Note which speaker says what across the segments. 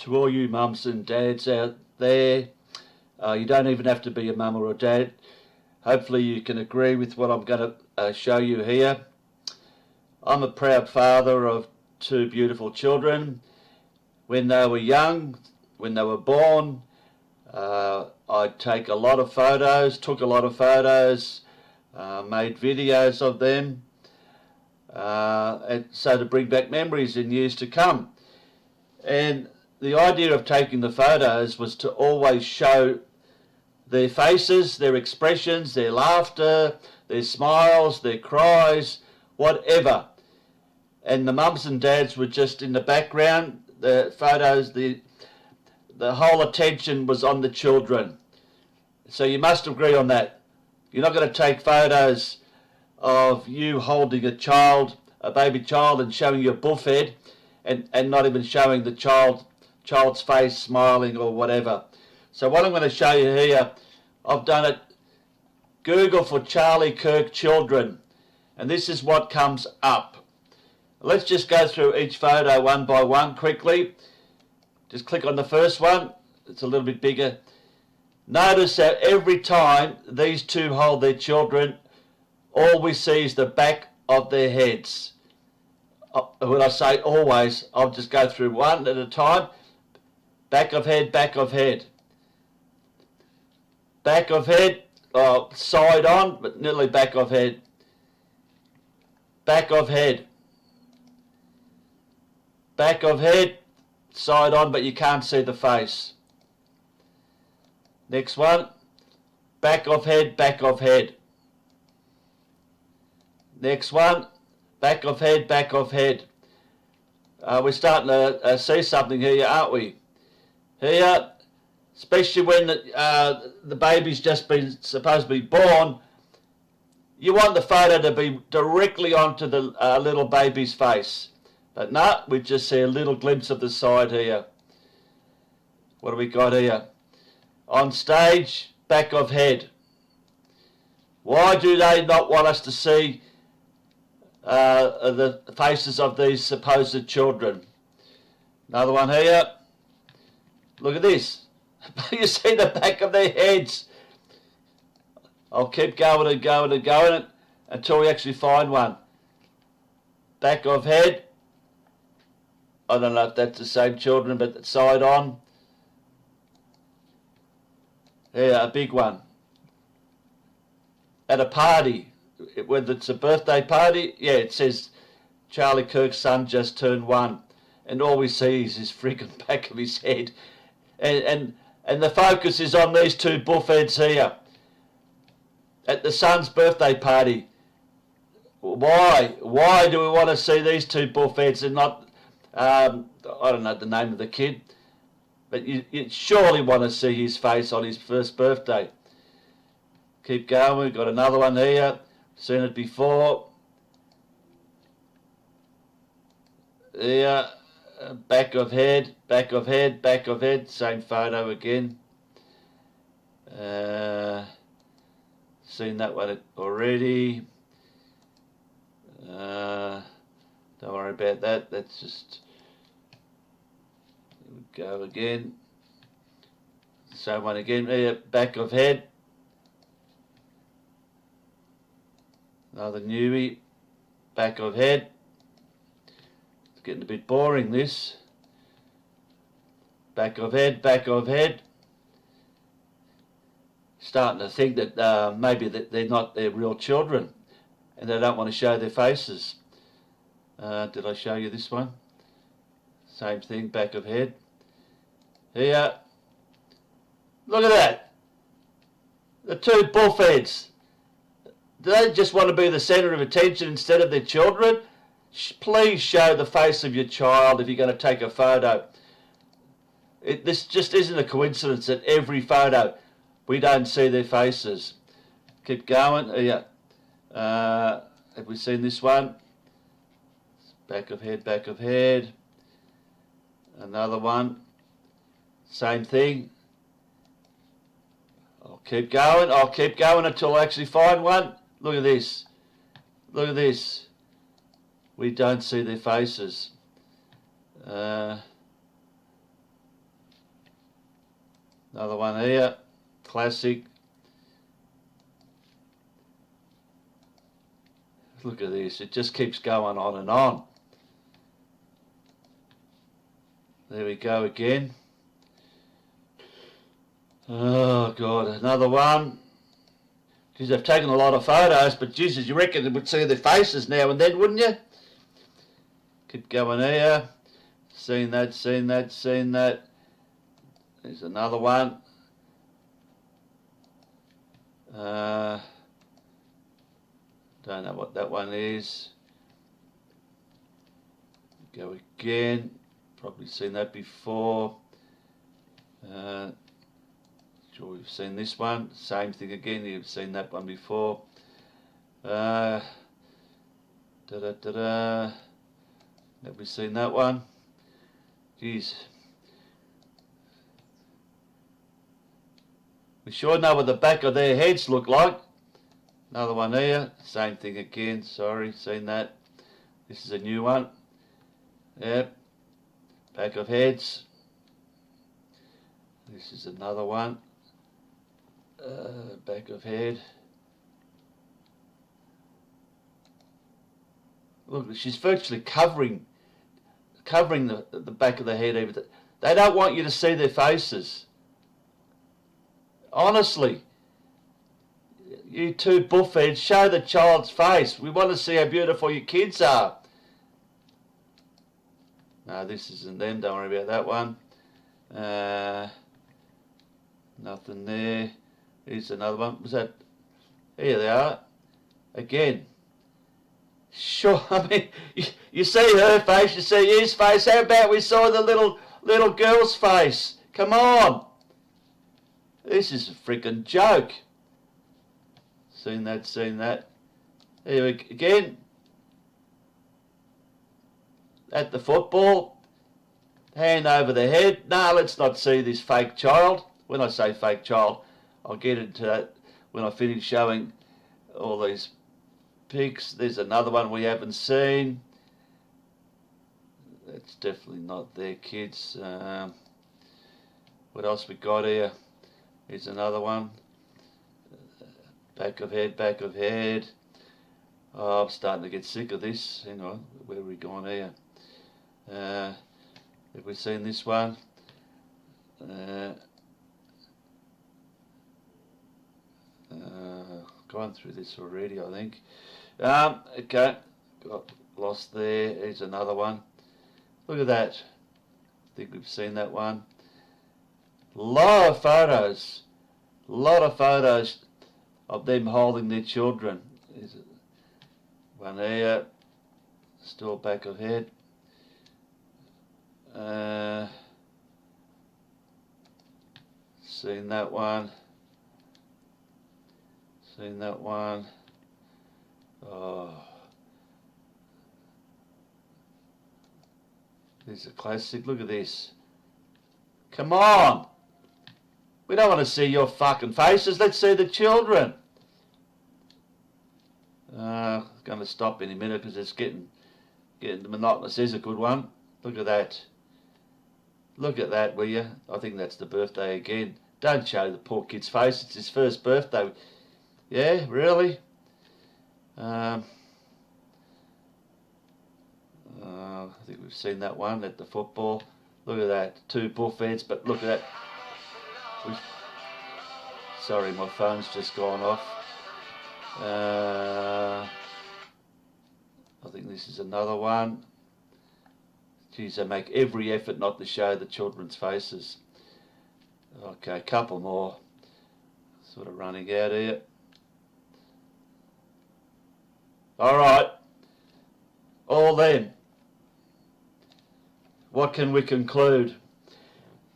Speaker 1: to all you mums and dads out there. You don't even have to be a mum or a dad. Hopefully you can agree with what I'm going to show you here. I'm a proud father of 2 beautiful children. When they were young, when they were born, I'd take a lot of photos, took a lot of photos, made videos of them, and so to bring back memories in years to come. And the idea of taking the photos was to always show their faces, their expressions, their laughter, their smiles, their cries, whatever. And the mums and dads were just in the background. The photos, the whole attention was on the children. So you must agree on that. You're not going to take photos of you holding a child, a baby child, and showing your buff head, and not even showing the child's face smiling or whatever. So what I'm going to show you here, I've done it. Google for Charlie Kirk children, and this is what comes up. Let's just go through each photo one by one quickly. Just click on the first one. It's a little bit bigger. Notice that every time these 2 hold their children, all we see is the back of their heads. When I say always, I'll just go through one at a time. Back of head, back of head. Back of head, side on, but nearly back of head. Back of head. Back of head, side on, but you can't see the face. Next one. Back of head, back of head. Next one. Back of head, back of head. We're starting to see something here, aren't we? Here, especially when the baby's just been supposed to be born, you want the photo to be directly onto the little baby's face. But no, we just see a little glimpse of the side here. What do we got here? On stage, back of head. Why do they not want us to see the faces of these supposed children? Another one here. Look at this. You see the back of their heads. I'll keep going and going and going until we actually find one. Back of head. I don't know if that's the same children, but side on. Yeah, a big one. At a party, whether it's a birthday party, yeah, it says Charlie Kirk's son just turned 1, and all we see is his freaking back of his head, and the focus is on these 2 buff heads here at the son's birthday party. Why do we want to see these 2 buff heads and not I don't know the name of the kid, but you surely want to see his face on his first birthday. Keep going. We've got another one here. Seen it before. Here, back of head, back of head, back of head. Same photo again. Seen that one already. Don't worry about that. That's just... Here we go again. Same one again. Here, back of head. Another newbie. Back of head. It's getting a bit boring, this. Back of head, back of head. Starting to think that maybe that they're not their real children and they don't want to show their faces. Did I show you this one? Same thing, back of head. Here. Look at that. The 2 buff heads. Do they just want to be the centre of attention instead of their children? Please show the face of your child if you're going to take a photo. This just isn't a coincidence that every photo we don't see their faces. Keep going. Here. Have we seen this one? Back of head, back of head. Another one. Same thing. I'll keep going. I'll keep going until I actually find one. Look at this. Look at this. We don't see their faces. Another one here, classic. Look at this, it just keeps going on and on. There we go again. Oh God, another one. Geez, they've taken a lot of photos, but Jesus, you reckon they would see their faces now and then, wouldn't you? Keep going here. Seen that, seen that, seen that. There's another one. Don't know what that one is. Go again. Probably seen that before. Sure we've seen this one. Same thing again. You've seen that one before. Have we seen that one? Jeez. We sure know what the back of their heads look like. Another one here. Same thing again. Sorry, seen that. This is a new one. Yep. Back of heads. This is another one. Back of head. Look, she's virtually covering the back of the head. Even they don't want you to see their faces. Honestly, you two buffheads, show the child's face. We want to see how beautiful your kids are. No, this isn't them. Don't worry about that one. Nothing there. Here's another one. Was that? Here they are. Again. Sure, I mean, you see her face, you see his face. How about we saw the little girl's face? Come on. This is a freaking joke. Seen that, seen that. Here we again. At the football. Hand over the head. No, let's not see this fake child. When I say fake child, I'll get into that when I finish showing all these pics. There's another one we haven't seen. That's definitely not their kids. What else we got here? Here's another one. Back of head, back of head. Oh, I'm starting to get sick of this. Hang on, where are we going here? Have we seen this one? Gone through this already, I think. Okay, got lost there. Here's another one. Look at that. I think we've seen that one. Lot of photos of them holding their children. There's one here, still back of head. Seen that one. Seen that one. Oh, this is a classic. Look at this. Come on. We don't want to see your fucking faces. Let's see the children. Going to stop in a minute because it's getting monotonous. There's a good one. Look at that. Look at that, will you? I think that's the birthday again. Don't show the poor kid's face. It's his first birthday. Yeah, really? I think we've seen that one at the football. Look at that. Two buffheads, but look at that. Sorry, my phone's just gone off. I think this is another one. Geez, they make every effort not to show the children's faces. Okay, a couple more. Sort of running out here. Alright. All then. What can we conclude?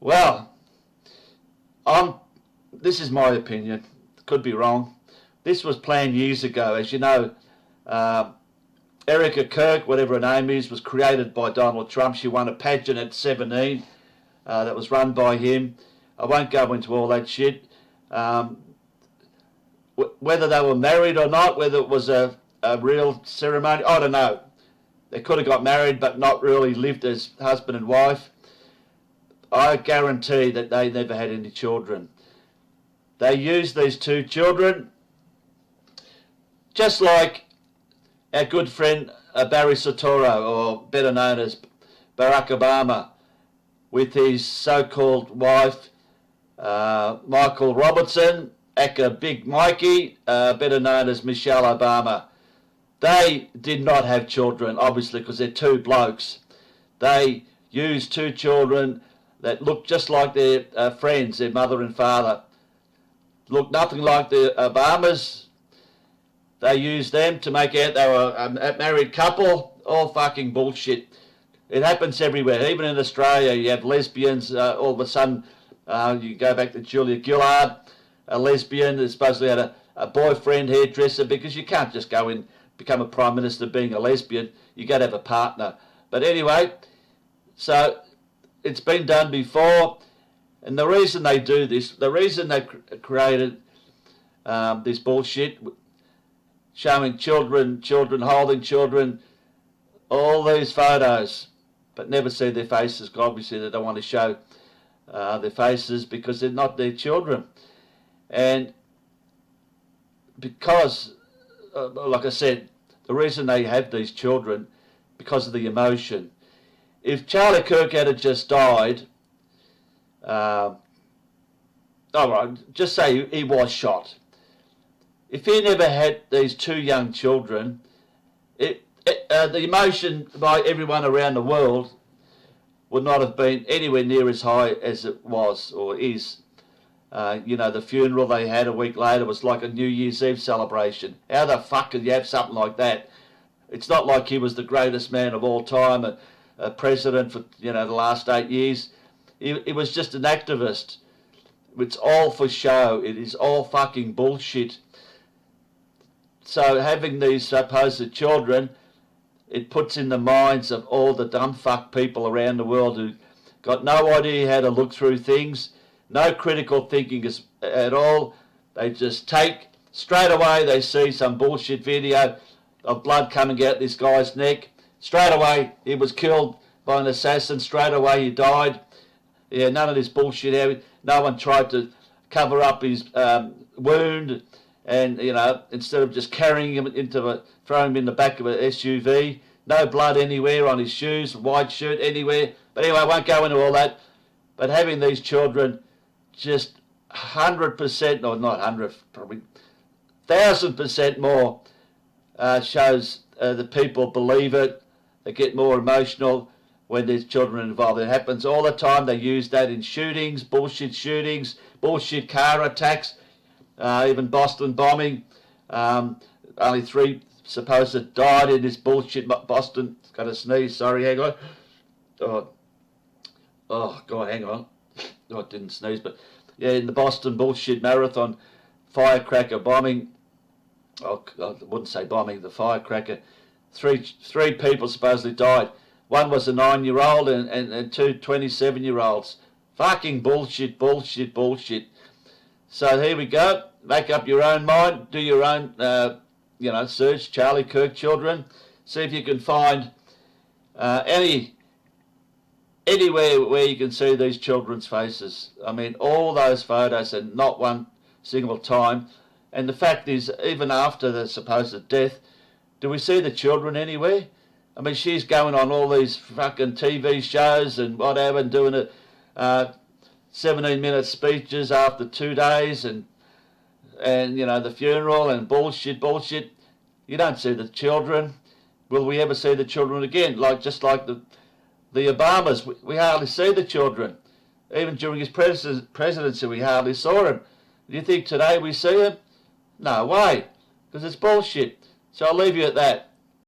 Speaker 1: Well, this is my opinion. Could be wrong. This was planned years ago. As you know, Erica Kirk, whatever her name is, was created by Donald Trump. She won a pageant at 17 that was run by him. I won't go into all that shit. Whether they were married or not, whether it was a real ceremony, I don't know. They could have got married but not really lived as husband and wife. I guarantee that they never had any children. They used these two children, just like our good friend Barry Soetoro, or better known as Barack Obama, with his so-called wife, Michael Robertson, aka Big Mikey, better known as Michelle Obama. They did not have children, obviously, because they're two blokes. They used two children that looked just like their friends, their mother and father. Looked nothing like the Obamas. They used them to make out they were a married couple. All fucking bullshit. It happens everywhere. Even in Australia, you have lesbians. All of a sudden, you go back to Julia Gillard, a lesbian that supposedly had a boyfriend hairdresser, because you can't just go in, become a prime minister being a lesbian. You got to have a partner. But anyway, so it's been done before, and the reason they do this, the reason they created this bullshit, showing children holding children, all these photos, but never see their faces. Obviously, they don't want to show their faces because they're not their children. And because, like I said, the reason they have these children, because of the emotion. If Charlie Kirk had just died, all right, just say he was shot. If he never had these two young children, the emotion by everyone around the world would not have been anywhere near as high as it was or is. You know, the funeral they had a week later was like a New Year's Eve celebration. How the fuck could you have something like that? It's not like he was the greatest man of all time, a president for, you know, the last 8 years. He was just an activist. It's all for show. It is all fucking bullshit. So having these supposed children, it puts in the minds of all the dumb fuck people around the world who got no idea how to look through things, no critical thinking at all. They just take, straight away they see some bullshit video of blood coming out this guy's neck. Straight away he was killed by an assassin. Straight away he died. Yeah, none of this bullshit. No one tried to cover up his wound, and, you know, instead of just carrying him throwing him in the back of an SUV, no blood anywhere on his shoes, white shirt anywhere. But anyway, I won't go into all that. But having these children, just 100%, or not 100, probably 1,000% more, shows that people believe it. They get more emotional when there's children involved. It happens all the time. They use that in shootings, bullshit car attacks, even Boston bombing. Only 3 supposed died in this bullshit. Boston, got a sneeze, sorry, hang on. Oh God, hang on. Oh, I didn't sneeze, but yeah, in the Boston bullshit marathon firecracker bombing. Oh, I wouldn't say bombing, the firecracker. Three people supposedly died. One was a 9-year-old and 2 27-year-olds. Fucking bullshit. So here we go. Make up your own mind. Do your own, search Charlie Kirk children. See if you can find anywhere where you can see these children's faces. I mean, all those photos, and not one single time. And the fact is, even after the supposed death, do we see the children anywhere? I mean, she's going on all these fucking TV shows and whatever, and doing it 17-minute speeches after 2 days, and you know, the funeral and bullshit. You don't see the children. Will we ever see the children again? Just like the Obamas, we hardly see the children. Even during his presidency, we hardly saw him. Do you think today we see him? No way, because it's bullshit. So I'll leave you at that.